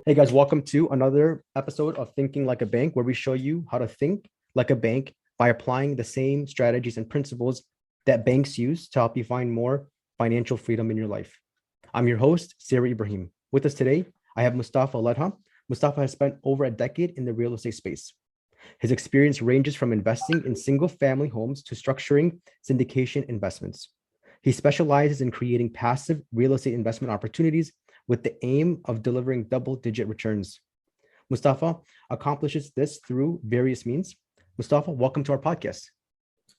Hey guys, welcome to another episode of Thinking Like a Bank, where we show you how to think like a bank by applying the same strategies and principles that banks use to help you find more financial freedom in your life. I'm your host, Sarah Ibrahim. With us today, I have Mustafa Ladha. Mustafa has spent over a decade in the real estate space. His experience ranges from investing in single family homes to structuring syndication investments. He specializes in creating passive real estate investment opportunities with the aim of delivering double-digit returns. Mustafa accomplishes this through various means. Mustafa, welcome to our podcast.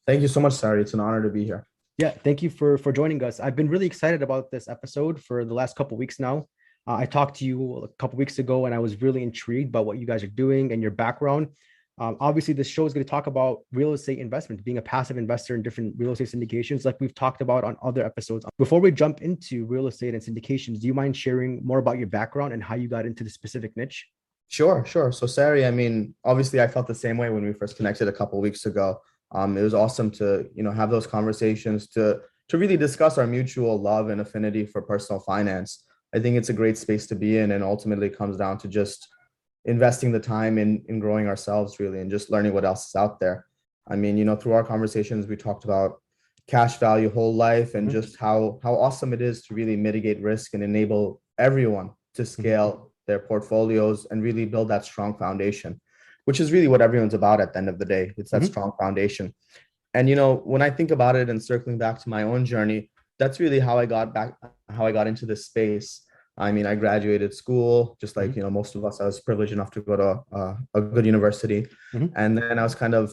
Thank you so much, Sari. It's an honor to be here. Yeah, thank you for joining us. I've been really excited about this episode for the last couple of weeks now. I talked to you a couple of weeks ago, and I was really intrigued by what you guys are doing and your background. Obviously, this show is going to talk about real estate investment, being a passive investor in different real estate syndications, like we've talked about on other episodes. Before we jump into real estate and syndications, do you mind sharing more about your background and how you got into the specific niche? Sure. So, Sari, obviously, I felt the same way when we first connected a couple of weeks ago. It was awesome to, have those conversations to really discuss our mutual love and affinity for personal finance. I think it's a great space to be in, and ultimately comes down to just investing the time in growing ourselves really, and just learning what else is out there. Through our conversations, we talked about cash value whole life and just how awesome it is to really mitigate risk and enable everyone to scale their portfolios and really build that strong foundation, which is really what everyone's about at the end of the day. It's that strong foundation. And when I think about it and circling back to my own journey, that's really how I got into this space. I graduated school, just like, most of us. I was privileged enough to go to a good university. And then I was kind of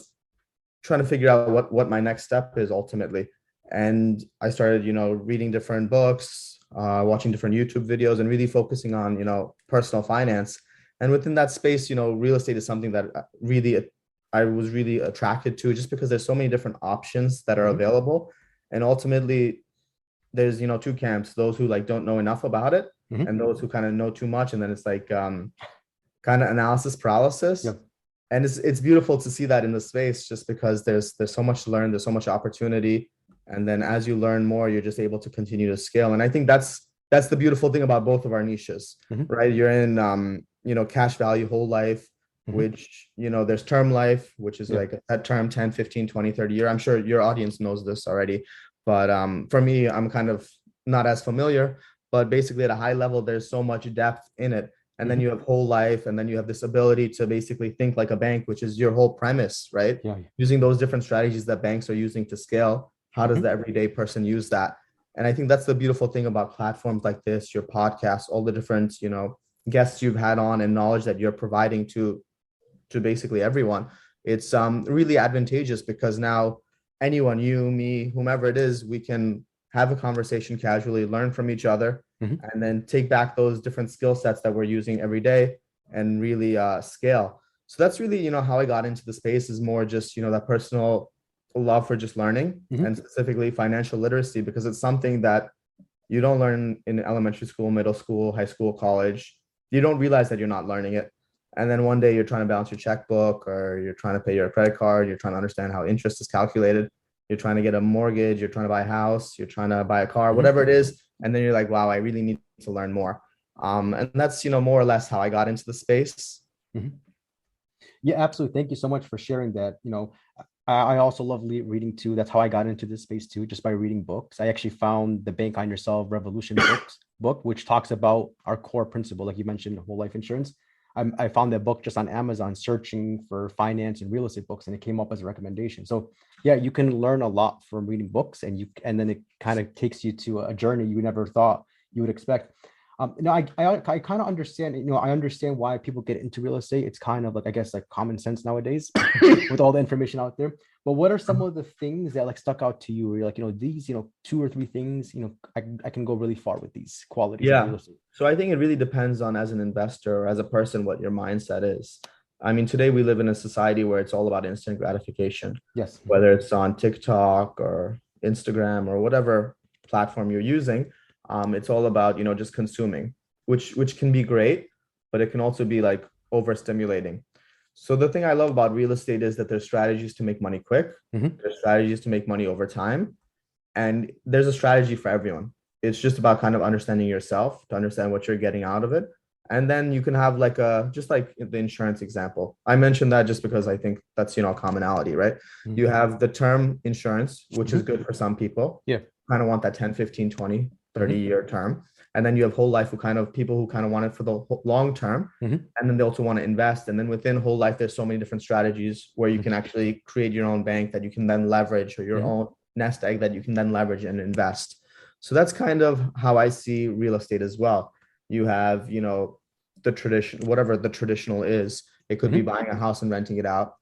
trying to figure out what my next step is ultimately. And I started, reading different books, watching different YouTube videos, and really focusing on, personal finance. And within that space, real estate is something that I was really attracted to, just because there's so many different options that are available. And ultimately, there's, two camps: those who don't know enough about it, and those who kind of know too much. And then it's like kind of analysis paralysis. Yep. And it's beautiful to see that in the space, just because there's so much to learn, there's so much opportunity. And then as you learn more, you're just able to continue to scale. And I think that's the beautiful thing about both of our niches, right? You're in cash value whole life, which, there's term life, which is like a term 10, 15, 20, 30 year. I'm sure your audience knows this already. But for me, I'm kind of not as familiar, but basically at a high level, there's so much depth in it. And then you have whole life, and then you have this ability to basically think like a bank, which is your whole premise, right? Yeah. Using those different strategies that banks are using to scale. How does the everyday person use that? And I think that's the beautiful thing about platforms like this, your podcast, all the different, guests you've had on, and knowledge that you're providing to basically everyone. It's really advantageous, because now anyone, you, me, whomever it is, we can have a conversation casually, learn from each other, and then take back those different skill sets that we're using every day and really scale. So that's really, how I got into the space, is more just, that personal love for just learning, and specifically financial literacy, because it's something that you don't learn in elementary school, middle school, high school, college. You don't realize that you're not learning it. And then one day you're trying to balance your checkbook, or you're trying to pay your credit card, you're trying to understand how interest is calculated, you're trying to get a mortgage, you're trying to buy a house, you're trying to buy a car, whatever it is. And then you're like, wow, I really need to learn more. And that's, more or less how I got into the space. Yeah, absolutely. Thank you so much for sharing that. I also love reading too. That's how I got into this space too, just by reading books. I actually found the Bank on Yourself Revolution book, which talks about our core principle, like you mentioned, whole life insurance. I found that book just on Amazon, searching for finance and real estate books, and it came up as a recommendation. So yeah, you can learn a lot from reading books, and then it kind of takes you to a journey you never thought you would expect. I kind of understand, I understand why people get into real estate. It's kind of like, I guess, like common sense nowadays with all the information out there. But what are some of the things that stuck out to you, where you're like, these, 2 or 3 things, I can go really far with these qualities of real estate? So I think it really depends on, as an investor or as a person, what your mindset is. Today we live in a society where it's all about instant gratification. Yes. Whether it's on TikTok or Instagram or whatever platform you're using. It's all about, just consuming, which can be great, but it can also be like overstimulating. So the thing I love about real estate is that there's strategies to make money quick. There's strategies to make money over time. And there's a strategy for everyone. It's just about kind of understanding yourself, to understand what you're getting out of it, And then you can have like just like the insurance example. I mentioned that just because I think that's, a commonality, right? Mhm. You have the term insurance, which is Mhm. good for some people. Yeah. Kind of want that 10, 15, 20, 30 Mhm. year term. And then you have whole life people who kind of want it for the long term. Mhm. And then they also want to invest. And then within whole life, there's so many different strategies where you Mhm. can actually create your own bank that you can then leverage, or your Mhm. own nest egg that you can then leverage and invest. So that's kind of how I see real estate as well. You have, the tradition, whatever the traditional is. It could be Mhm. buying a house and renting it out,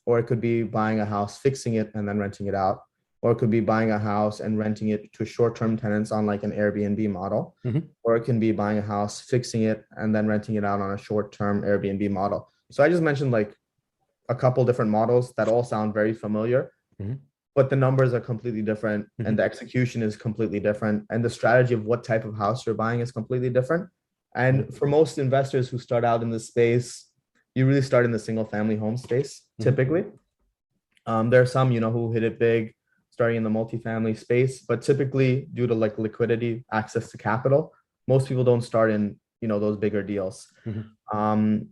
or it could be buying a house, fixing it, and then renting it out, or it could be buying a house and renting it to short-term tenants on like an Airbnb model, Mhm. or it can be buying a house, fixing it, and then renting it out on a short-term Airbnb model. So I just mentioned like a couple different models that all sound very familiar, Mhm. but the numbers are completely different and the Mhm. execution is completely different and the strategy of what type of house you're buying is completely different. Mhm. And for most investors who start out in this space, you really start in the single family home space Mhm. typically. There are some, who hit it big starting in the multifamily space, but typically due to like liquidity, access to capital, most people don't start in, those bigger deals. Mhm. Um,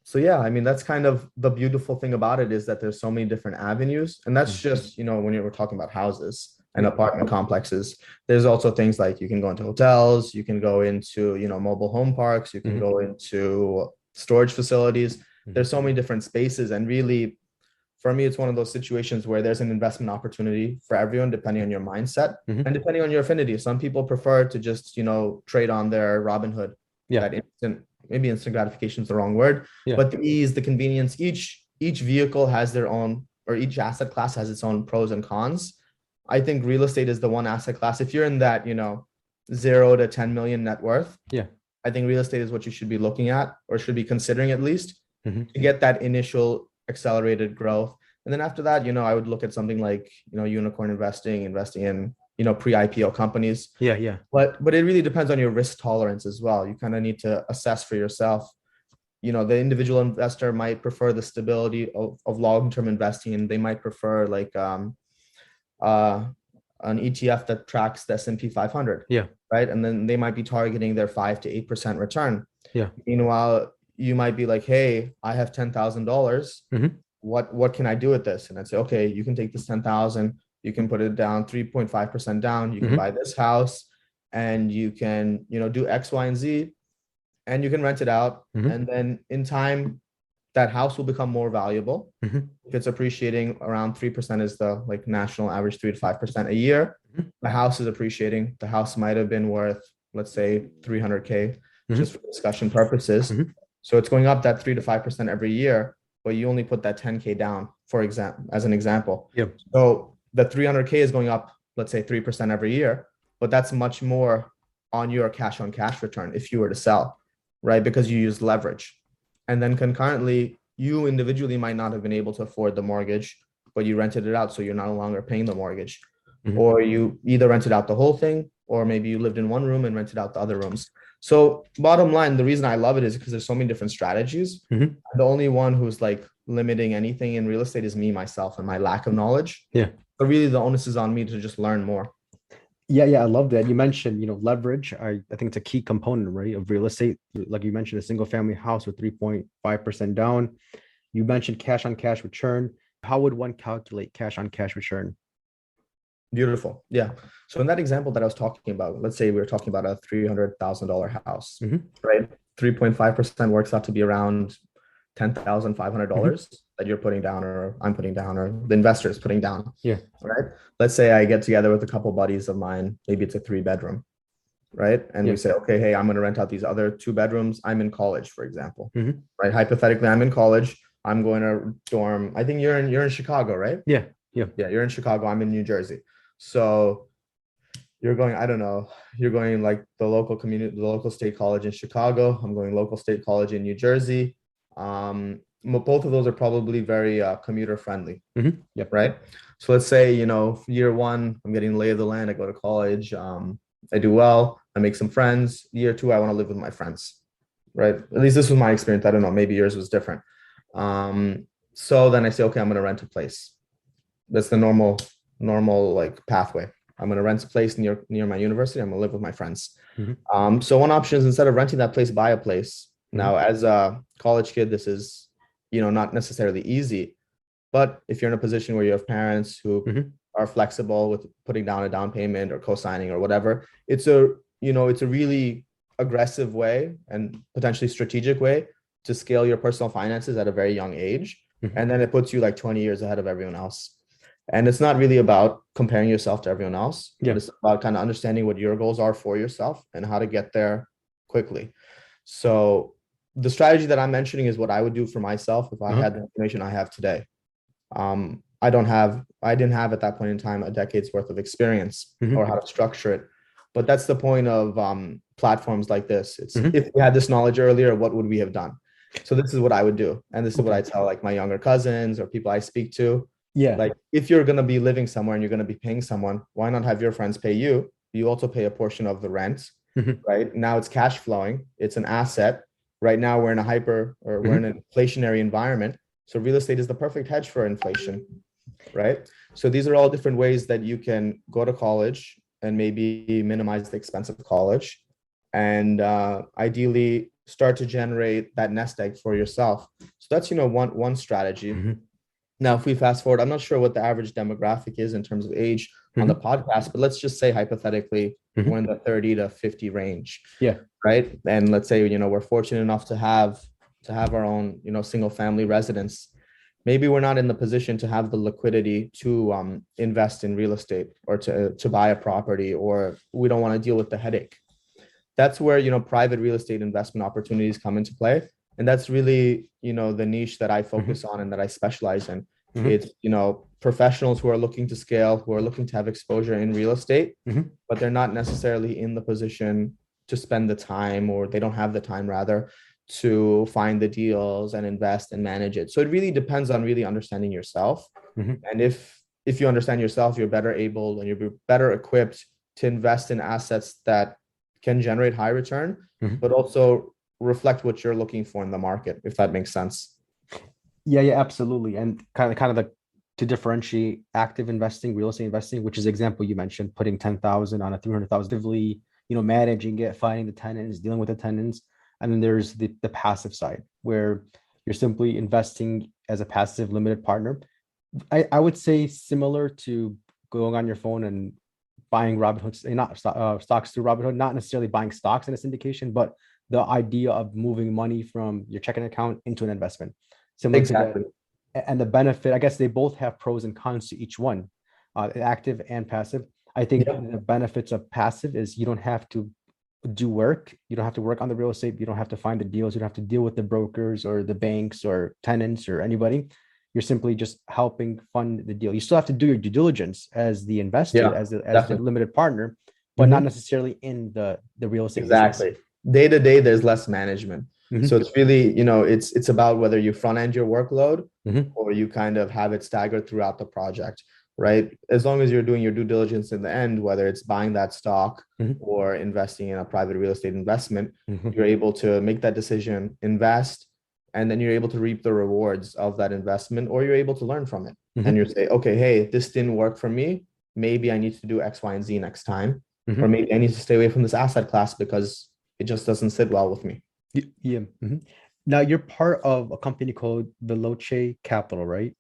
so yeah, I mean, that's kind of the beautiful thing about it, is that there's so many different avenues. And that's Mhm. just, when you're talking about houses and Yeah. apartment complexes. There's also things like you can go into hotels, you can go into, mobile home parks, you can Mhm. go into storage facilities. Mhm. There's so many different spaces. And really, for me, it's one of those situations where there's an investment opportunity for everyone, depending on your mindset and Mhm. depending on your affinity. Some people prefer to just, trade on their Robinhood, Yeah. that instant, maybe instant gratification is the wrong word, Yeah. but the ease, the convenience, each vehicle has their own, or each asset class has its own pros and cons. I think real estate is the one asset class. If you're in that, 0 to 10 million net worth, Yeah. I think real estate is what you should be looking at, or should be considering at least, Mhm. to get that initial accelerated growth. And then after that, I would look at something like, unicorn investing in, pre-IPO companies. Yeah. Yeah. But it really depends on your risk tolerance as well. You kind of need to assess for yourself. The individual investor might prefer the stability of long-term investing, and they might prefer like uh, an ETF that tracks the S&P 500, Yeah. right? And then they might be targeting their 5 to 8% return. Yeah. Meanwhile, you might be like, hey, I have $10,000. Mhm. What can I do with this? And I'd say, okay, you can take this 10,000, you can put it down 3.5% down, you can Mhm. buy this house, and you can, do X, Y, and Z, and you can rent it out. Mhm. And then in time, that house will become more valuable. Mhm. If it's appreciating around 3% is the like national average, 3 to 5% a year. Mhm. The house is appreciating. The house might have been worth, let's say, 300K, just Mhm. for discussion purposes. Mhm. So it's going up that 3 to 5% every year, but you only put that 10K down, for example, as an example. Yeah. So the 300K is going up, let's say 3% every year, but that's much more on your cash on cash return if you were to sell, right? Because you use leverage. And then concurrently, you individually might not have been able to afford the mortgage, but you rented it out, so you're no longer paying the mortgage. Mhm. Or you either rented out the whole thing, or maybe you lived in one room and rented out the other rooms. So bottom line, the reason I love it is because there's so many different strategies. Mhm. The only one who's like limiting anything in real estate is me, myself, and my lack of knowledge. Yeah. But really the onus is on me to just learn more. Yeah, yeah, I love that. You mentioned, leverage. I think it's a key component, right, of real estate. Like you mentioned, a single family house with 3.5% down. You mentioned cash on cash return. How would one calculate cash on cash return? Beautiful. Yeah. So in that example that I was talking about, let's say we were talking about a $300,000 house, Hmm. right? 3.5% works out to be around $10,500 Hmm. that you're putting down, or I'm putting down, or the investor is putting down, Yeah. right? Let's say I get together with a couple buddies of mine, maybe it's a 3 bedroom, right? And Yeah. we say, okay, hey, I'm going to rent out these other 2 bedrooms. I'm in college, for example, Hmm. right? Hypothetically, I'm in college. I'm going to dorm. I think you're in Chicago, right? Yeah. Yeah. Yeah, you're in Chicago. I'm in New Jersey. So you're going, I don't know, you're going like the local community, the local state college in Chicago. I'm going local state college in New Jersey. Both of those are probably very commuter friendly, Hmm. Yeah. right? So let's say, year one, I'm getting lay of the land. I go to college. I do well. I make some friends. Year two, I want to live with my friends, right? At least this was my experience. I don't know, maybe yours was different. So then I say, okay, I'm going to rent a place. That's the normal like pathway. I'm going to rent a place near my university. I'm going to live with my friends. Hmm. So one option is, instead of renting that place, buy a place. Now, as a college kid, this is, not necessarily easy, but if you're in a position where you have parents who are flexible with putting down a down payment or co-signing or whatever, it's a really aggressive way and potentially strategic way to scale your personal finances at a very young age. And then it puts you like 20 years ahead of everyone else. And it's not really about comparing yourself to everyone else. But it's about kind of understanding what your goals are for yourself and how to get there quickly. So the strategy that I'm mentioning is what I would do for myself if I had the information I have today. I didn't have at that point in time a decade's worth of experience or how to structure it. But that's the point of platforms like this. It's if we had this knowledge earlier, what would we have done? So this is what I would do. And this is what I tell like my younger cousins or people I speak to. Yeah. Like if you're going to be living somewhere and you're going to be paying someone, why not have your friends pay you? You also pay a portion of the rent, right? Now it's cash flowing. It's an asset. Right now we're in we're in an inflationary environment. So real estate is the perfect hedge for inflation, right? So these are all different ways that you can go to college and maybe minimize the expense of college and ideally start to generate that nest egg for yourself. So that's, one strategy. Now, if we fast forward, I'm not sure what the average demographic is in terms of age on the podcast, but let's just say hypothetically, we're in the 30 to 50 range. Yeah. Right. And let's say, we're fortunate enough to have our own, single family residence. Maybe we're not in the position to have the liquidity to invest in real estate or to buy a property, or we don't want to deal with the headache. That's where, private real estate investment opportunities come into play. And that's really, the niche that I focus on and that I specialize in. It's, professionals who are looking to scale, who are looking to have exposure in real estate, but they're not necessarily in the position to spend the time, or they don't have the time rather, to find the deals and invest and manage it. So it really depends on really understanding yourself. And if you understand yourself, you're better able and you're better equipped to invest in assets that can generate high return, but also reflect what you're looking for in the market, if that makes sense. Yeah, absolutely. And kind of to differentiate active investing, real estate investing, which is the example you mentioned, putting 10,000 on a 300,000, actively, managing it, finding the tenants, dealing with the tenants. And then there's the passive side where you're simply investing as a passive limited partner. I would say similar to going on your phone and buying Robinhood, not stocks through Robinhood, not necessarily buying stocks in a syndication, but the idea of moving money from your checking account into an investment. Similar to that. And the benefit, I guess they both have pros and cons to each one, active and passive. I think the benefits of passive is you don't have to do work. You don't have to work on the real estate. You don't have to find the deals. You don't have to deal with the brokers or the banks or tenants or anybody. You're simply just helping fund the deal. You still have to do your due diligence as the investor, as the limited partner, but not necessarily in the real estate. Exactly. Business. Day to day, there's less management. So it's really, it's about whether you front end your workload or you kind of have it staggered throughout the project, right? As long as you're doing your due diligence in the end, whether it's buying that stock or investing in a private real estate investment, you're able to make that decision, invest, and then you're able to reap the rewards of that investment, or you're able to learn from it. And you say, okay, hey, this didn't work for me. Maybe I need to do X, Y, and Z next time. Or maybe I need to stay away from this asset class because it just doesn't sit well with me. Yeah. Now you're part of a company called Veloce Capital, right?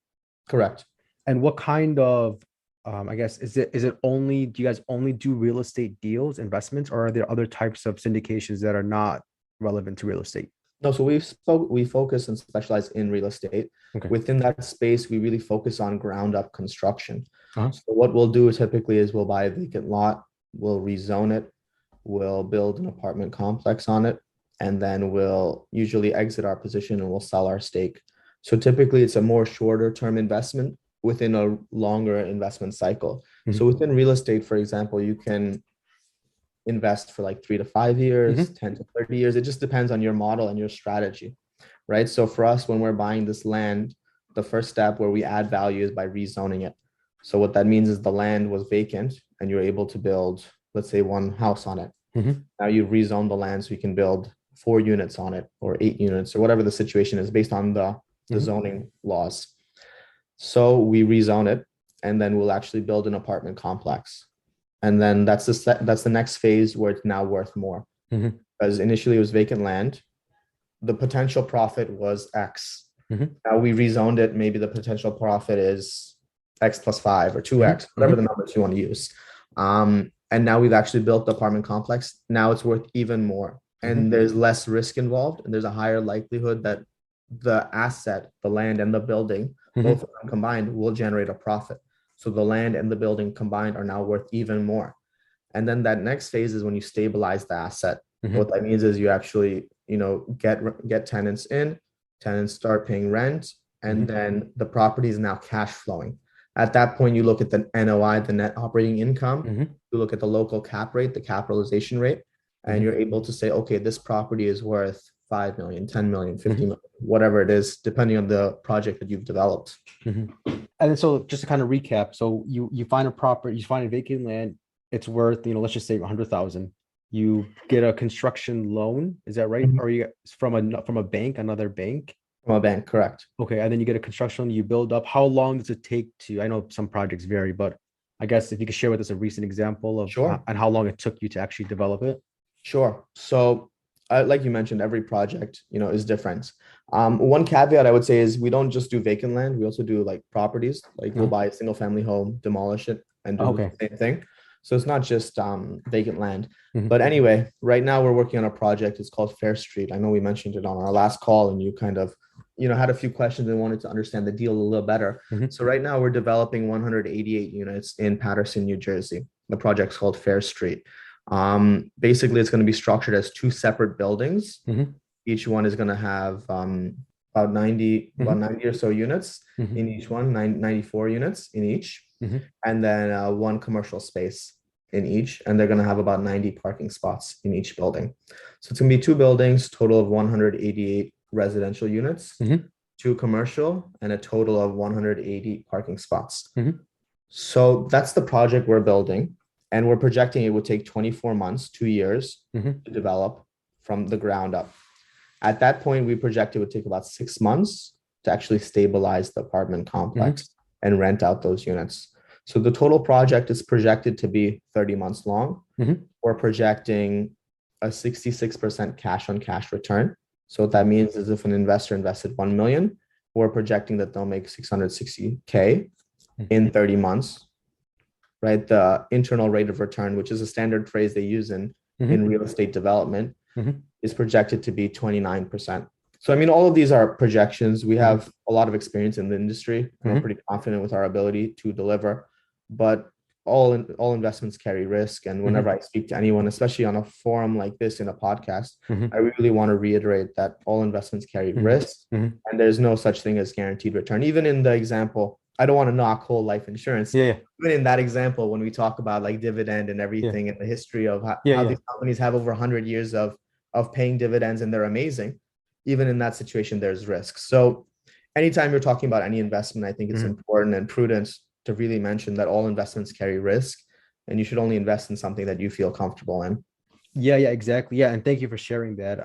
Correct. And what kind of, I guess, is it only, do you guys only do real estate deals, investments, or are there other types of syndications that are not relevant to real estate? No, so we focus and specialize in real estate. Within that space, we really focus on ground up construction. So what we'll do typically is we'll buy a vacant lot, we'll rezone it, we'll build an apartment complex on it, and then we'll usually exit our position and we'll sell our stake. So typically it's a more shorter term investment within a longer investment cycle. So within real estate, for example, you can invest for like 3 to 5 years, 10 to 30 years. It just depends on your model and your strategy, right? So for us, when we're buying this land, the first step where we add value is by rezoning it. So what that means is the land was vacant and you're able to build, let's say, one house on it. Now you rezone the land so you can build 4 units on it or 8 units or whatever the situation is based on the zoning laws. So we rezone it and then we'll actually build an apartment complex. And then that's the next phase where it's now worth more. Because initially it was vacant land. the potential profit was X. Mhm. Now we rezoned it. Maybe the potential profit is X plus 5 or 2X, Mhm. whatever Mhm. the numbers you want to use. And now we've actually built the apartment complex. Now it's worth even more. Mhm. And there's less risk involved. And there's a higher likelihood that the asset, the land and the building, both Mhm. of them combined, will generate a profit. So the land and the building combined are now worth even more. And then that next phase is when you stabilize the asset. Mhm. What that means is you actually, get tenants in, tenants start paying rent, and Mhm. then the property is now cash flowing. At that point, you look at the NOI, the net operating income, Mhm. you look at the local cap rate, the capitalization rate, and Mhm. you're able to say, okay, this property is worth 5 million, 10 million, 50 Mhm. million, whatever it is, depending on the project that you've developed. Mhm. And then so just to kind of recap, so you find a property, you find a vacant land, it's worth, let's just say 100,000. You get a construction loan, is that right? Mhm. Or you from a bank, another bank? From a bank, correct. Okay, and then you get a construction loan, you build up. How long does it take to, I know some projects vary, but I guess if you could share with us a recent example of Sure. and how long it took you to actually develop it. Sure. So, like you mentioned, every project, is different. One caveat I would say is we don't just do vacant land. We also do like properties. Like we'll Uh-huh. buy a single family home, demolish it, and do the Okay. same thing. So it's not just vacant land. Mhm. But anyway, right now we're working on a project. It's called Fair Street. I know we mentioned it on our last call, and you kind of, had a few questions and wanted to understand the deal a little better. Mhm. So right now we're developing 188 units in Paterson, New Jersey. The project's called Fair Street. Basically, it's going to be structured as two separate buildings. Mhm. Each one is going to have about Mhm. 90 or so units Mhm. in each one, 94 units in each, Mhm. and then one commercial space in each. And they're going to have about 90 parking spots in each building. So it's going to be two buildings, total of 188 residential units, Mhm. two commercial, and a total of 180 parking spots. Mhm. So that's the project we're building. And we're projecting it would take 24 months, 2 years Mhm. to develop from the ground up. At that point, we project it would take about 6 months to actually stabilize the apartment Mhm. complex and rent out those units. So the total project is projected to be 30 months long. Mhm. We're projecting a 66% cash on cash return. So what that means is if an investor invested 1 million, we're projecting that they'll make 660K Mhm. in 30 months, right? The internal rate of return, which is a standard phrase they use in Mhm. real estate development, Mhm. is projected to be 29%. So, I mean, all of these are projections. We Mhm. have a lot of experience in the industry, and we're Mhm. pretty confident with our ability to deliver. But all investments carry risk. And whenever Mhm. I speak to anyone, especially on a forum like this in a podcast, I Mhm. really want to reiterate that all investments carry Mhm. risk, Mhm. and there's no such thing as guaranteed return. Even in the example, I don't want to knock whole life insurance. Yeah, yeah, Even in that example, when we talk about like dividend and yeah, everything and the history of how, yeah, how yeah. these companies have over 100 years of paying dividends and they're amazing, even in that situation, there's risk. So anytime you're talking about any investment, I think it's Mhm. important and prudent to really mention that all investments carry risk and you should only invest in something that you feel comfortable in. Yeah, yeah, exactly. Yeah, and thank you for sharing that.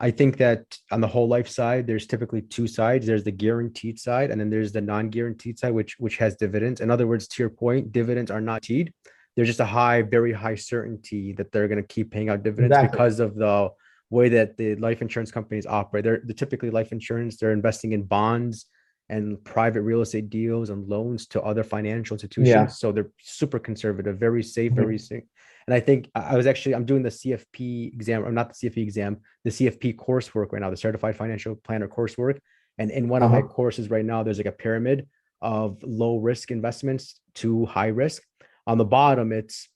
I think that on the whole life side, there's typically two sides. There's the guaranteed side, and then there's the non-guaranteed side, which has dividends. In other words, to your point, dividends are not guaranteed. There's just a very high certainty that they're going to keep paying out dividends Exactly. because of the way that the life insurance companies operate. They're typically life insurance. They're investing in bonds and private real estate deals and loans to other financial Yeah. institutions. So they're super conservative, very safe, very Mhm. safe. And I think I'm doing the CFP exam, or not the CFP exam, the CFP coursework right now, the Certified Financial Planner coursework. And in one of my Uh-huh. courses right now, there's like a pyramid of low risk investments to high risk. On the bottom, it's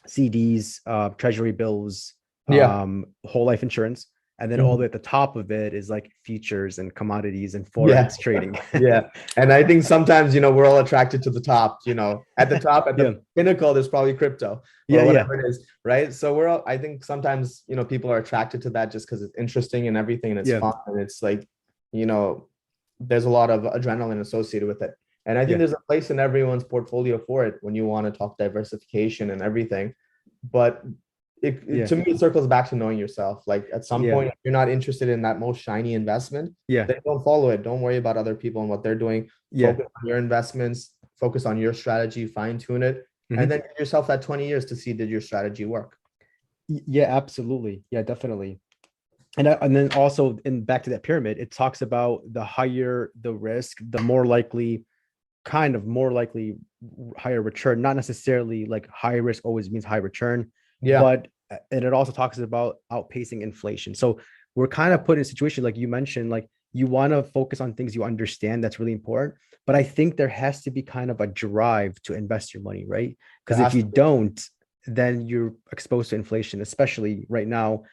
CDs, treasury bills, Yeah. whole life insurance. And then all the Mhm. way at the top of it is like futures and commodities and Yeah. forex trading. Yeah. And I think sometimes, we're all attracted to the top, at the top, at Yeah. the pinnacle, there's probably crypto Yeah. or Yeah. whatever it is. Right. So I think sometimes, people are attracted to that just because it's interesting and everything and it's Yeah. fun. And it's like, you know, there's a lot of adrenaline associated with it. And I think Yeah. there's a place in everyone's portfolio for it when you want to talk diversification and everything. But Yeah. to me, it circles back to knowing yourself. Like at some Yeah. point, if you're not interested in that most shiny investment, Yeah. then don't follow it. Don't worry about other people and what they're doing. Yeah. Focus on your investments, focus on your strategy, fine tune it, and Mhm. then give yourself that 20 years to see did your strategy work. Yeah, absolutely. Yeah, definitely. And then also in back to that pyramid, it talks about the higher the risk, the more likely, more likely higher return. Not necessarily like high risk always means high return, Yeah. but and it also talks about outpacing inflation. So we're kind of put in a situation like you mentioned, like you want to focus on things you understand. That's really important. But I think there has to be kind of a drive to invest your money, right? There Because if has you to be. don't, then you're exposed to inflation, especially right now.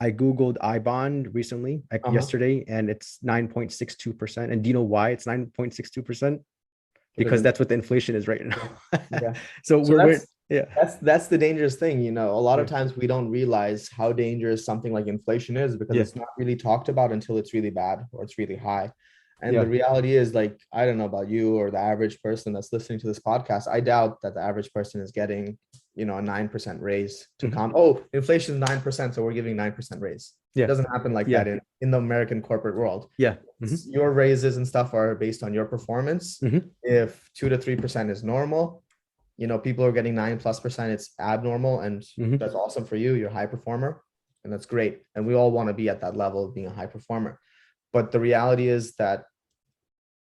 I Googled I bond recently, like Uh-huh. yesterday, and it's 9.62%. And do you know why it's 9.62%? Because Because that's what the inflation is right yeah. now. Yeah. So So we're yeah, that's the dangerous thing. A lot yeah, of times we don't realize how dangerous something like inflation is because yeah, it's not really talked about until it's really bad or it's really high. And the yeah. reality is, like, I don't know about you or the average person that's listening to this podcast. I doubt that the average person is getting, a 9% raise to Mhm. come. Oh, inflation is 9%, so we're giving 9% raise. It Yeah, doesn't happen like yeah, that in the American corporate world. yeah. Hmm. Your raises and stuff are based on your performance. Hmm. If 2 to 3% is normal, people are getting 9+%, it's abnormal. And Hmm. that's awesome for you. You're a high performer. And that's great. And we all want to be at that level of being a high performer. But the reality is that,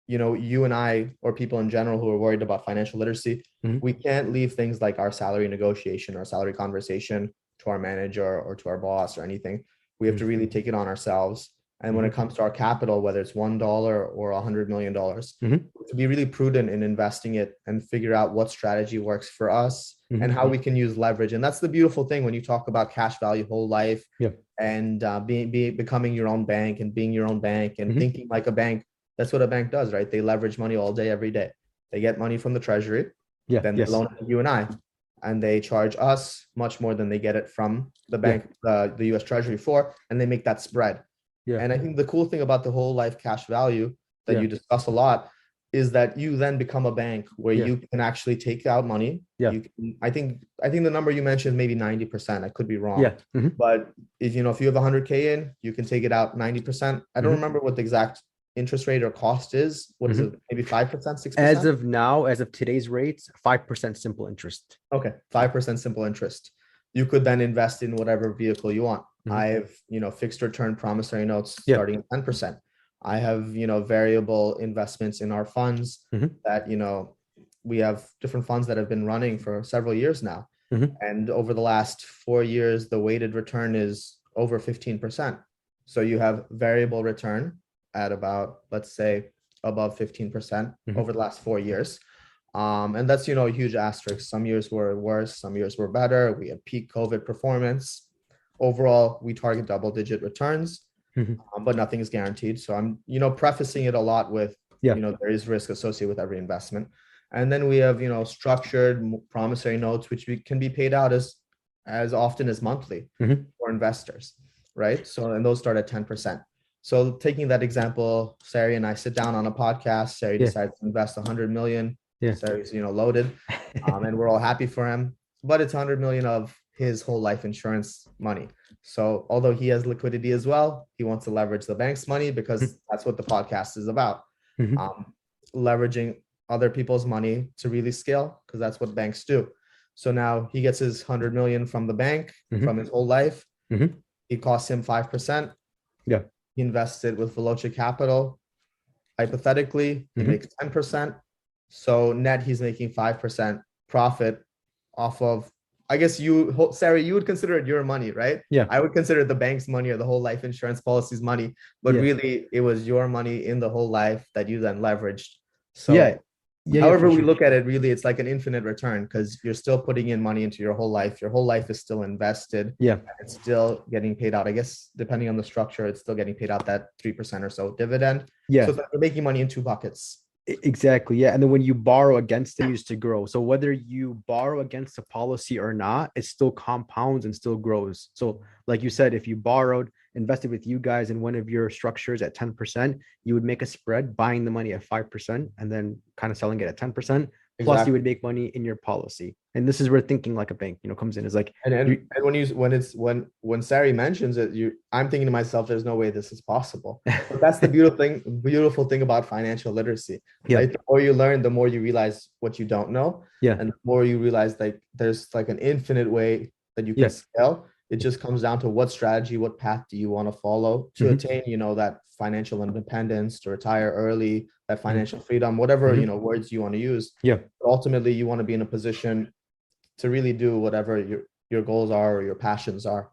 you and I, or people in general who are worried about financial literacy, Hmm. we can't leave things like our salary negotiation or salary conversation to our manager or to our boss or anything. We have to really take it on ourselves. And when it Hmm. comes to our capital, whether it's $1 or $100 million, Hmm. to be really prudent in investing it and figure out what strategy works for us and how Hmm. we can use leverage. And that's the beautiful thing when you talk about cash value whole life Yeah. and becoming your own bank and being your own bank and Hmm. thinking like a bank. That's what a bank does, right? They leverage money all day, every day. They get money from the treasury, Yeah. then they Yes. loan it to you and I, and they charge us much more than they get it from the Yeah. bank, the US Treasury for, and they make that spread. Yeah. And I think the cool thing about the whole life cash value that Yeah. you discuss a lot is that you then become a bank where Yeah. you can actually take out money. Yeah. You can, I think the number you mentioned maybe 90%. I could be wrong. Yeah. Hmm. But if you have 100K in, you can take it out 90%. I don't Hmm. remember what the exact interest rate or cost is. What is Hmm. it? Maybe 5%, As 6%? of now, as of today's rates, 5% simple interest. Okay, Yeah. 5% simple interest. You could then invest in whatever vehicle you want. I Hmm. have, fixed return promissory notes Yeah. starting at 10%. I have, variable investments in our funds Hmm. that, we have different funds that have been running for several years now. Hmm. And over the last 4 years, the weighted return is over 15%. So you have variable return at about, let's say, above 15% Hmm. over the last 4 years. And that's, a huge asterisk. Some years were worse, some years were better. We had peak COVID performance. Overall, we target double-digit returns, Hmm. but nothing is guaranteed. So I'm, prefacing it a lot with, Yeah. there is risk associated with every investment. And then we have, structured promissory notes, which can be paid out as often as monthly Hmm. for investors, right? So, and those start at 10%. So taking that example, Sari and I sit down on a podcast. Sari Yeah. decides to invest 100 million. Yeah. Sari's, loaded, and we're all happy for him. But it's 100 million of his whole life insurance money. So although he has liquidity as well, he wants to leverage the bank's money because that's what the podcast is about. Hmm. Um, Leveraging other people's money to really scale, because that's what banks do. So now he gets his 100 million from the bank from Hmm. his whole life. Hmm. It costs him 5%. Yeah. He invested with Veloce Capital. Hypothetically, he Hmm. makes 10%. So net, he's making 5% profit off of, I guess Sarah, you would consider it your money, right? Yeah. I would consider it the bank's money or the whole life insurance policy's money, but Yeah. really it was your money in the whole life that you then leveraged. Yeah. So Yeah. Yeah. For however we sure. look at it, really, it's like an infinite return because you're still putting in money into your whole life. Your whole life is still invested. Yeah. It's still getting paid out. I guess depending on the structure, it's still getting paid out that 3% or so dividend. So Yeah. it's like you're making money in two buckets. Exactly. Yeah. And then when you borrow against it, it used to grow. So whether you borrow against a policy or not, it still compounds and still grows. So, like you said, if you borrowed, invested with you guys in one of your structures at 10%, you would make a spread buying the money at 5% and then kind of selling it at 10%. Plus, you Exactly. would make money in your policy. And this is where thinking like a bank, comes in. Is like, And you, and, and when Sari mentions it, I'm thinking to myself, there's no way this is possible. But that's the beautiful thing about financial literacy, yeah, right? The more you learn, the more you realize what you don't know. yeah, And the more you realize like there's like an infinite way that you can yeah, scale. It just comes down to what strategy, what path do you want to follow to attain, that financial independence, to retire early, that financial freedom, whatever, words you want to use. Yeah. But ultimately, you want to be in a position to really do whatever your goals are or your passions are.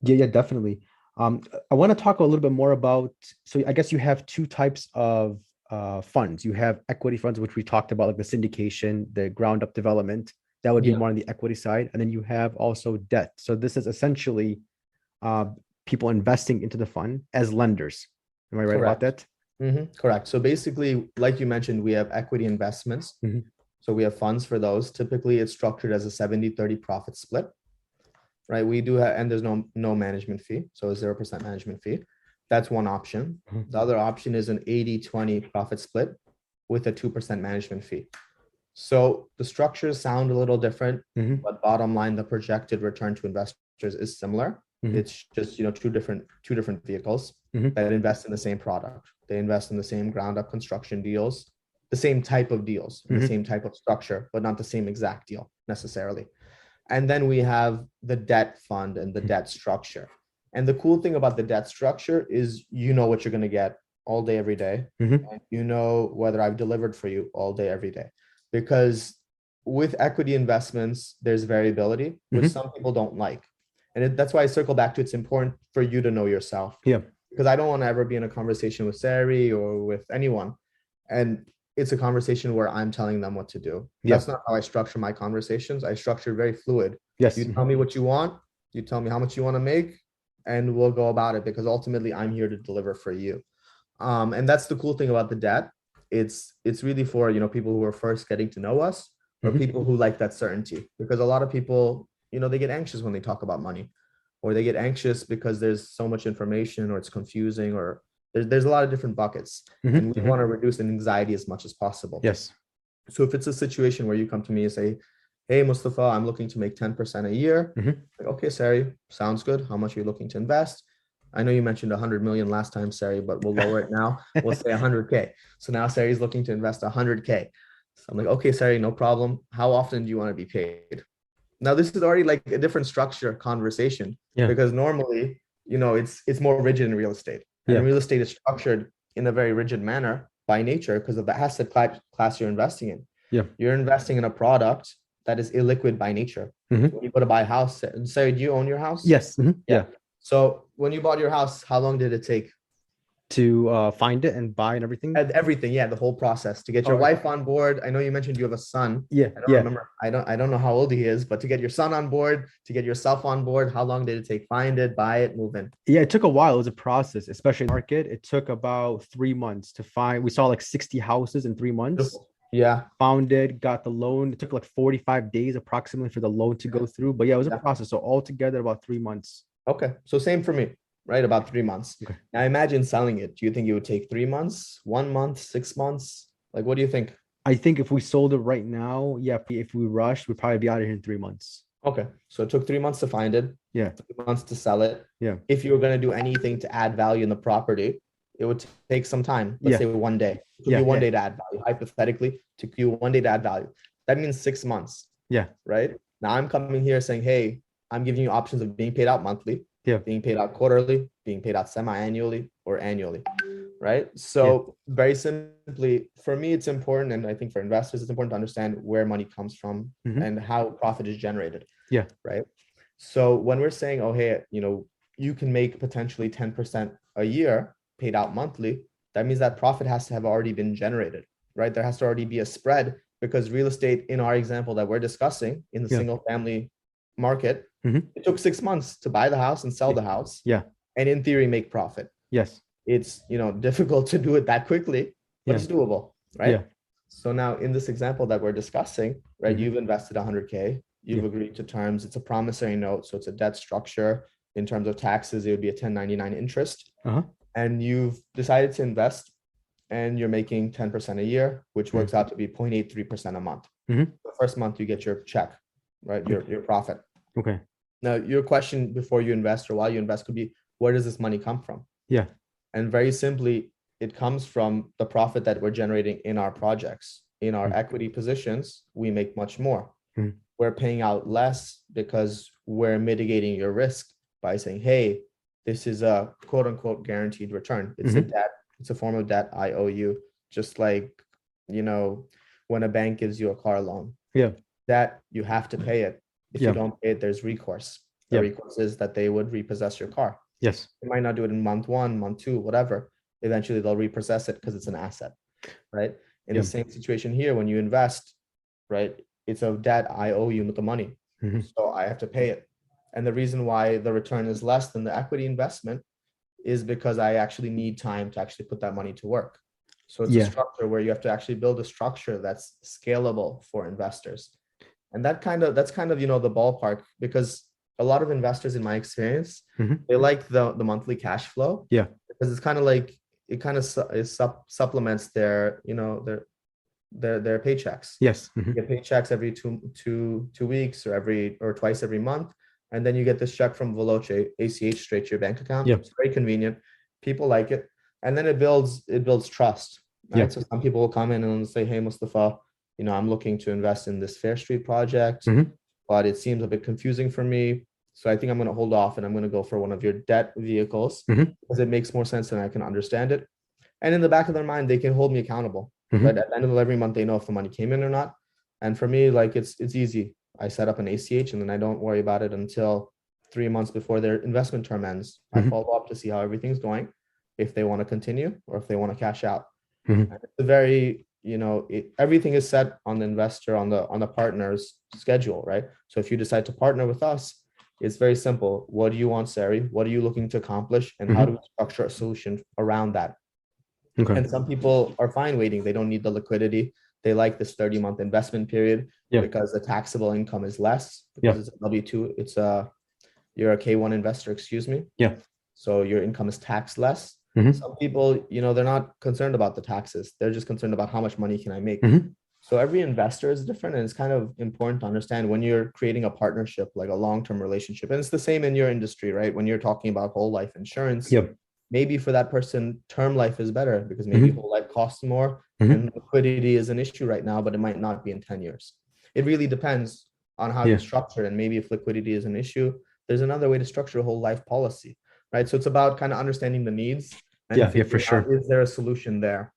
Yeah, definitely. I want to talk a little bit more about, so I guess you have two types of funds. You have equity funds, which we talked about, like the syndication, the ground up development. That would be more on the equity side. And then you have also debt. So this is essentially people investing into the fund as lenders. Am I right about that? Correct. So basically, like you mentioned, we have equity investments. So we have funds for those. Typically, it's structured as a 70-30 profit split, right? We do have, and there's no management fee. So a 0% management fee. That's one option. The other option is an 80-20 profit split with a 2% management fee. So the structures sound a little different, but bottom line, the projected return to investors is similar. It's just, two different vehicles that invest in the same product. They invest in the same ground up construction deals, the same type of deals, the same type of structure, but not the same exact deal necessarily. And then we have the debt fund and the debt structure. And the cool thing about the debt structure is what you're going to get all day, every day. And whether I've delivered for you all day, every day. Because with equity investments, there's variability, which some people don't like. And that's why I circle back to it's important for you to know yourself. Yeah. Because I don't want to ever be in a conversation with Sari or with anyone. And it's a conversation where I'm telling them what to do. That's not how I structure my conversations. I structure very fluid. Yes. You tell me what you want. You tell me how much you want to make, and we'll go about it, because ultimately I'm here to deliver for you. And that's the cool thing about the debt. It's really for, people who are first getting to know us, or people who like that certainty, because a lot of people, they get anxious when they talk about money, or they get anxious because there's so much information, or it's confusing, or there's a lot of different buckets, and we want to reduce anxiety as much as possible. Yes. So if it's a situation where you come to me and say, hey, Mustafa, I'm looking to make 10% a year. Like, okay, Sari, sounds good. How much are you looking to invest? I know you mentioned 100 million last time, Sari, but we'll lower it now. We'll say 100K. So now Sari's looking to invest 100K. So I'm like, okay, Sari, no problem. How often do you want to be paid? Now, this is already like a different structure conversation, because normally, it's more rigid in real estate. And real estate is structured in a very rigid manner by nature because of the asset class you're investing in. You're investing in a product that is illiquid by nature. When you go to buy a house, and Sari, do you own your house? Yes. So when you bought your house, how long did it take to find it and buy and everything? Everything, the whole process to get your wife on board. I know you mentioned you have a son. I don't remember. I don't know how old he is, but to get your son on board, to get yourself on board, how long did it take? Find it, buy it, move in. Yeah, it took a while. It was a process, especially in the market. It took about 3 months to find. We saw like 60 houses in 3 months. Found it, got the loan. It took like 45 days approximately for the loan to go through. But yeah, it was a process. So altogether about 3 months. Okay. So same for me, right? About 3 months. Okay. Now imagine selling it. Do you think it would take 3 months, 1 month, 6 months? Like, what do you think? I think if we sold it right now, if we rushed, we'd probably be out of here in 3 months. Okay. So it took 3 months to find it. 3 months to sell it. Yeah. If you were going to do anything to add value in the property, it would take some time. Let's say 1 day. It took you 1 day to add value. Hypothetically, it took you 1 day to add value. That means 6 months. Right? Now I'm coming here saying, hey, I'm giving you options of being paid out monthly, being paid out quarterly, being paid out semi-annually or annually, right? So very simply, for me, it's important, and I think for investors, it's important to understand where money comes from and how profit is generated. Right? So when we're saying, oh, hey, you can make potentially 10% a year paid out monthly, that means that profit has to have already been generated, right? There has to already be a spread, because real estate, in our example that we're discussing in the single family market, it took 6 months to buy the house and sell the house. And in theory, make profit. It's, difficult to do it that quickly, but it's doable, right? So now in this example that we're discussing, right, you've invested 100K, you've agreed to terms. It's a promissory note. So it's a debt structure. In terms of taxes, it would be a 1099 interest. And you've decided to invest, and you're making 10% a year, which works out to be 0.83% a month. The first month you get your check, right? Your profit. Okay. Now, your question before you invest or while you invest could be, where does this money come from? And very simply, it comes from the profit that we're generating in our projects. In our equity positions, we make much more. we're paying out less because we're mitigating your risk by saying, hey, this is a quote unquote guaranteed return. It's a debt, it's a form of debt I owe you, just like, you know, when a bank gives you a car loan. Yeah. That you have to pay it. If you don't pay it, there's recourse. The recourse is that they would repossess your car. Yes. They might not do it in month 1, month 2, whatever. Eventually they'll repossess it because it's an asset, right? In the same situation here, when you invest, right, it's a debt I owe you the money. So I have to pay it. And the reason why the return is less than the equity investment is because I actually need time to actually put that money to work. So it's a structure where you have to actually build a structure that's scalable for investors. And that's kind of, you know, the ballpark, because a lot of investors, in my experience, they like the monthly cash flow. Yeah. Because it's kind of like, it kind of supplements their, you know, their paychecks. Yes. You get paychecks every two weeks or twice every month. And then you get this check from Veloce, ACH, straight to your bank account. It's very convenient. People like it. And then it builds trust. Right. So some people will come in and say, hey, Mustafa, you know, I'm looking to invest in this Fair Street project, but it seems a bit confusing for me. So I think I'm going to hold off and I'm going to go for one of your debt vehicles because it makes more sense and I can understand it. And in the back of their mind, they can hold me accountable. Right? At the end of every month, they know if the money came in or not. And for me, like it's easy. I set up an ACH and then I don't worry about it until 3 months before their investment term ends. I follow up to see how everything's going, if they want to continue or if they want to cash out. And it's a very, you know, everything is set on the investor, on the partner's schedule, right? So if you decide to partner with us, it's very simple. What do you want, Sari? What are you looking to accomplish? And how do we structure a solution around that? And some people are fine waiting. They don't need the liquidity. They like this 30-month investment period because the taxable income is less. Because it's a W2, you're a K1 investor, excuse me. So your income is taxed less. Some people, you know, they're not concerned about the taxes. They're just concerned about how much money can I make. So every investor is different. And it's kind of important to understand when you're creating a partnership, like a long-term relationship. And it's the same in your industry, right? When you're talking about whole life insurance, maybe for that person, term life is better because maybe whole life costs more and liquidity is an issue right now, but it might not be in 10 years. It really depends on how you structure it. And maybe if liquidity is an issue, there's another way to structure a whole life policy, right? So it's about kind of understanding the needs. And for sure. Is there a solution there?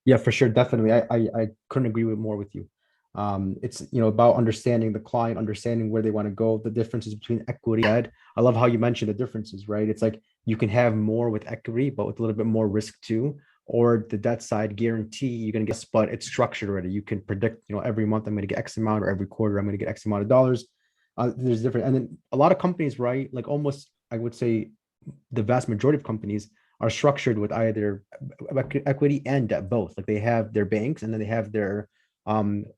Yeah, for sure. Definitely. I couldn't agree more with you. It's, you know, about understanding the client, understanding where they want to go, the differences between equity and debt. I love how you mentioned the differences, right? It's like you can have more with equity, but with a little bit more risk too. Or the debt side guarantee you're going to get, but it's structured already. You can predict, you know, every month I'm going to get X amount, or every quarter I'm going to get X amount of dollars. There's different, and then a lot of companies, right? Like almost, I would say, the vast majority of companies are structured with either equity and debt, both. Like they have their banks and then they have their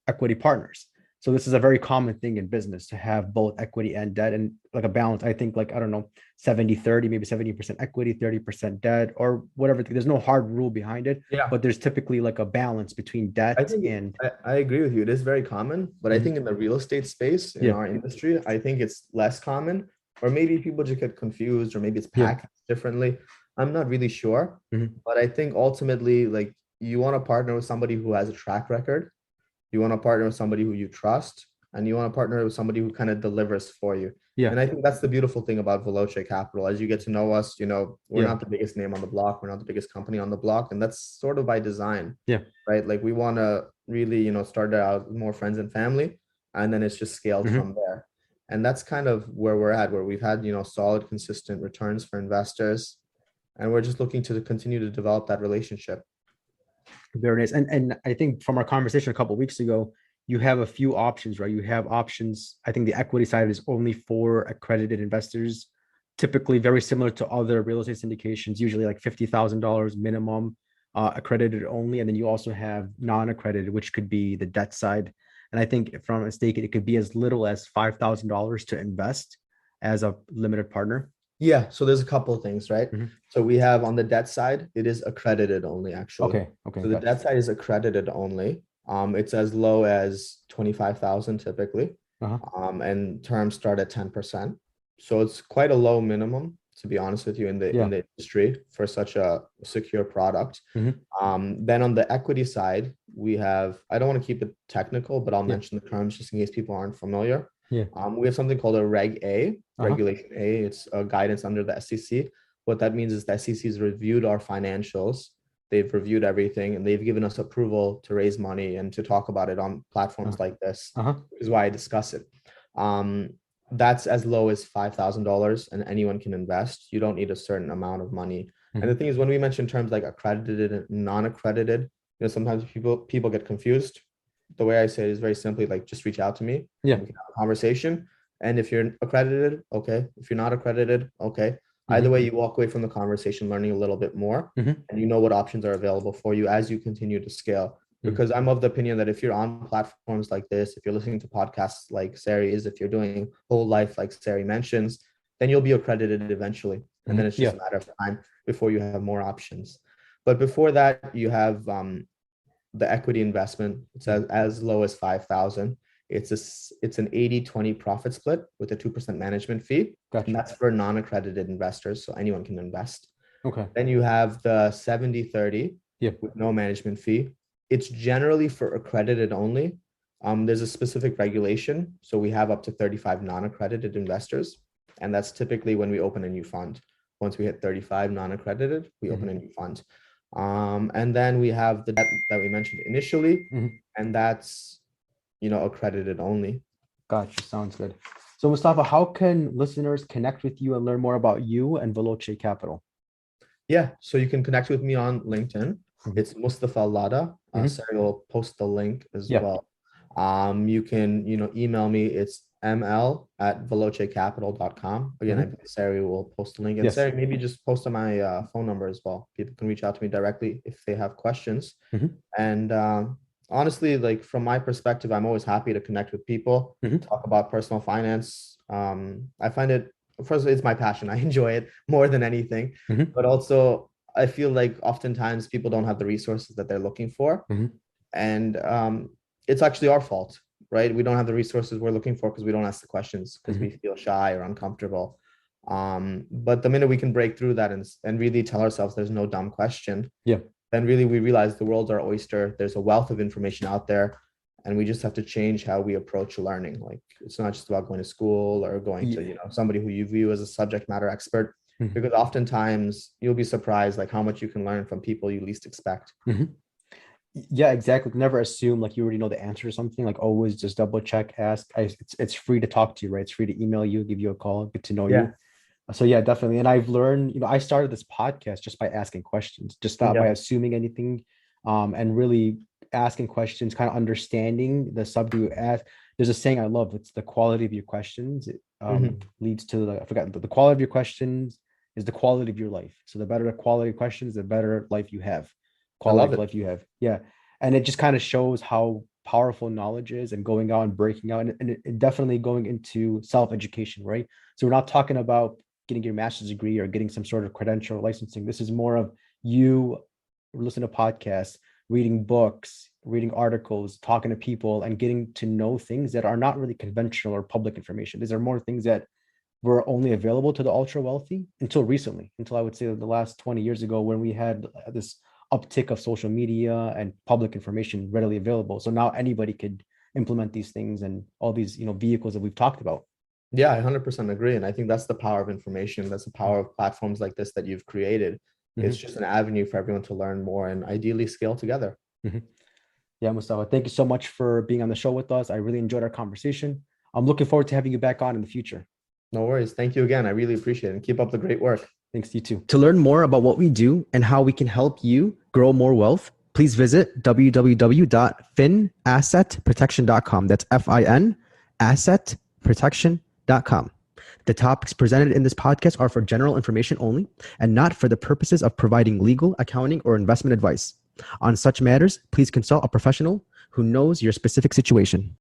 equity partners. So this is a very common thing in business to have both equity and debt, and like a balance. I think, like, I don't know, 70-30, maybe 70% equity, 30% debt, or whatever. There's no hard rule behind it, but there's typically like a balance between debt and. I agree with you. It is very common, but I think in the real estate space, in our industry, I think it's less common, or maybe people just get confused, or maybe it's packaged differently. I'm not really sure, but I think ultimately, like, you want to partner with somebody who has a track record. You want to partner with somebody who you trust, and you want to partner with somebody who kind of delivers for you. And I think that's the beautiful thing about Veloce Capital. As you get to know us, you know, we're not the biggest name on the block. We're not the biggest company on the block. And that's sort of by design, right? Like, we want to really, you know, start out with more friends and family, and then it's just scaled from there. And that's kind of where we're at, where we've had, you know, solid, consistent returns for investors. And we're just looking to continue to develop that relationship. Very nice. And I think from our conversation a couple of weeks ago, you have a few options, right? You have options. I think the equity side is only for accredited investors, typically very similar to other real estate syndications, usually like $50,000 minimum, accredited only. And then you also have non-accredited, which could be the debt side. And I think, if I'm not mistaken, it could be as little as $5,000 to invest as a limited partner. Yeah, so there's a couple of things, right? So we have, on the debt side, it is accredited only, actually. Okay. So the debt side is accredited only. It's as low as 25,000 typically, and terms start at 10%. So it's quite a low minimum, to be honest with you, in the industry for such a secure product. Then on the equity side, we have, I don't want to keep it technical, but I'll mention the terms just in case people aren't familiar. Yeah. We have something called a Reg A, Uh-huh. Regulation A. It's a guidance under the SEC. What that means is the SEC has reviewed our financials. They've reviewed everything and they've given us approval to raise money and to talk about it on platforms like this, Uh-huh. which is why I discuss it. That's as low as $5,000 and anyone can invest. You don't need a certain amount of money. And the thing is, when we mention terms like accredited and non-accredited, sometimes people get confused. The way I say it is very simply like, just reach out to me. Yeah. We can have a conversation. And if you're accredited, okay. If you're not accredited, okay. Either way, you walk away from the conversation learning a little bit more, and you know what options are available for you as you continue to scale. Because I'm of the opinion that if you're on platforms like this, if you're listening to podcasts like Sari is, if you're doing whole life like Sari mentions, then you'll be accredited eventually. And then it's just a matter of time before you have more options. But before that, you have the equity investment. It's as low as 5,000. It's an 80-20 profit split with a 2% management fee. Gotcha. And that's for non-accredited investors, so anyone can invest. Okay. Then you have the 70-30 with no management fee. It's generally for accredited only. There's a specific regulation. So we have up to 35 non-accredited investors. And that's typically when we open a new fund. Once we hit 35 non-accredited, we open a new fund. And then we have the debt that we mentioned initially, and that's accredited only. Gotcha. Sounds good. So Mustafa, how can listeners connect with you and learn more about you and Veloce Capital? Yeah, so you can connect with me on LinkedIn. It's Mustafa Ladha. Sari will post the link as well. You can email me. It's ml@velocecapital.com. Again, I believe Sari will post the link. And Sari, maybe just post on my phone number as well. People can reach out to me directly if they have questions. And honestly, like from my perspective, I'm always happy to connect with people, talk about personal finance. I find it, first, it's my passion. I enjoy it more than anything, but also I feel like oftentimes people don't have the resources that they're looking for. And it's actually our fault, right? We don't have the resources we're looking for because we don't ask the questions because we feel shy or uncomfortable. But the minute we can break through that and really tell ourselves there's no dumb question, then really we realize the world's our oyster. There's a wealth of information out there, and we just have to change how we approach learning. Like, it's not just about going to school or going to somebody who you view as a subject matter expert, because oftentimes you'll be surprised like how much you can learn from people you least expect. Yeah, exactly. Never assume like you already know the answer to something. Like, always just double check, ask. It's free to talk to you, right? It's free to email you, give you a call, get to know you. So yeah, definitely. And I've learned, I started this podcast just by asking questions, just not by assuming anything, and really asking questions, kind of understanding the subject you ask. There's a saying I love. It's the quality of your questions. It leads to the quality of your questions is the quality of your life. So the better the quality of questions, the better life you have. Quality of life you have. Yeah. And it just kind of shows how powerful knowledge is, and going out and breaking out, and it definitely going into self-education, right? So we're not talking about getting your master's degree or getting some sort of credential or licensing. This is more of you listening to podcasts, reading books, reading articles, talking to people, and getting to know things that are not really conventional or public information. These are more things that were only available to the ultra wealthy until recently, until I would say the last 20 years ago, when we had this uptick of social media and public information readily available. So now anybody could implement these things and all these, vehicles that we've talked about. Yeah, I 100% agree. And I think that's the power of information. That's the power of platforms like this that you've created. It's just an avenue for everyone to learn more and ideally scale together. Yeah, Mustafa, thank you so much for being on the show with us. I really enjoyed our conversation. I'm looking forward to having you back on in the future. No worries. Thank you again. I really appreciate it, and keep up the great work. Thanks, you too. To learn more about what we do and how we can help you grow more wealth, please visit www.finassetprotection.com. That's FIN assetprotection.com. The topics presented in this podcast are for general information only and not for the purposes of providing legal, accounting, or investment advice. On such matters, please consult a professional who knows your specific situation.